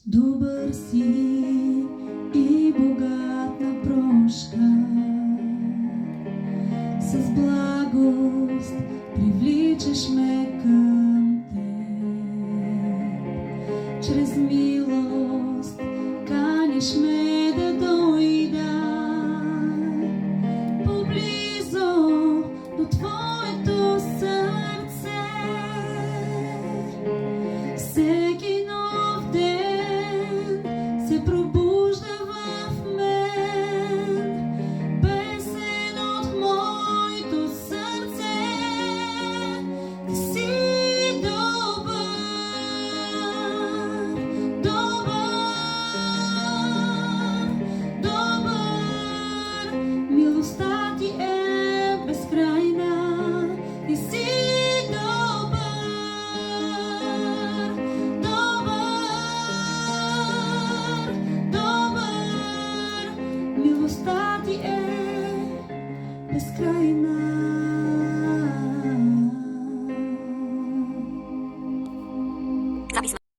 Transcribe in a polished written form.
Добър си и богат на прошка, с благост привличаш ме към теб. Чрез милост каниш ме да дойда поблизо до Твоето сърце. Всеки нов ден се пробужда в мен, песен от моето сърце. Ти си добър, добър, милостта ти е безкрайна. Ти си милостта ти е безкрайна.